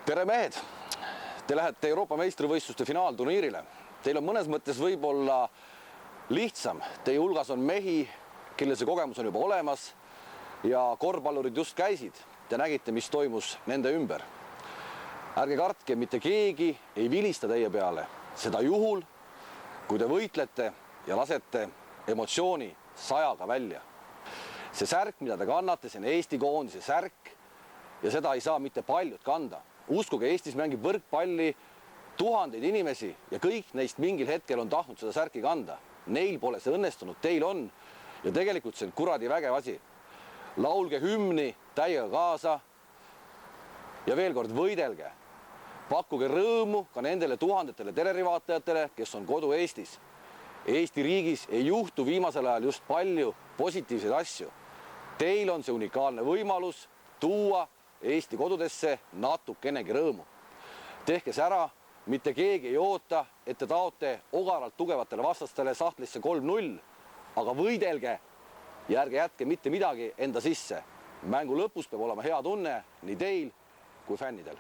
Tere mehed! Te lähete Euroopa meistrivõistluste finaalturniirile. Teil on mõnes mõttes võib-olla lihtsam. Teie hulgas on mehi, kellel see kogemus on juba olemas ja korvpallurid just käisid. Te nägite, mis toimus nende ümber. Ärge kartke, mitte keegi ei vilista teie peale. Seda juhul, kui te võitlete ja lasete emotsiooni sajaga välja. See särk, mida te kannate, see on Eesti koondise särk ja seda ei saa mitte paljud kanda. Uskuge, Eestis mängib võrkpalli tuhandeid inimesi ja kõik neist mingil hetkel on tahtnud seda särki kanda. Neil pole see õnnestunud, teil on. Ja tegelikult see on kuradi vägev asi. Laulge hümni täiega kaasa ja veel kord võidelge. Pakkuge rõõmu ka nendele tuhandetele telerivaatajatele, kes on kodu Eestis. Eesti riigis ei juhtu viimasel ajal just palju positiivseid asju. Teil on see unikaalne võimalus tuua Eesti kodudesse natukenegi rõõmu. Tehke see ära, mitte keegi ei oota, et te taote ogaralt tugevatele vastastele sahtlisse 3-0, aga võidelge ja ärge jätke mitte midagi enda sisse. Mängu lõpus peab olema hea tunne nii teil kui fännidel.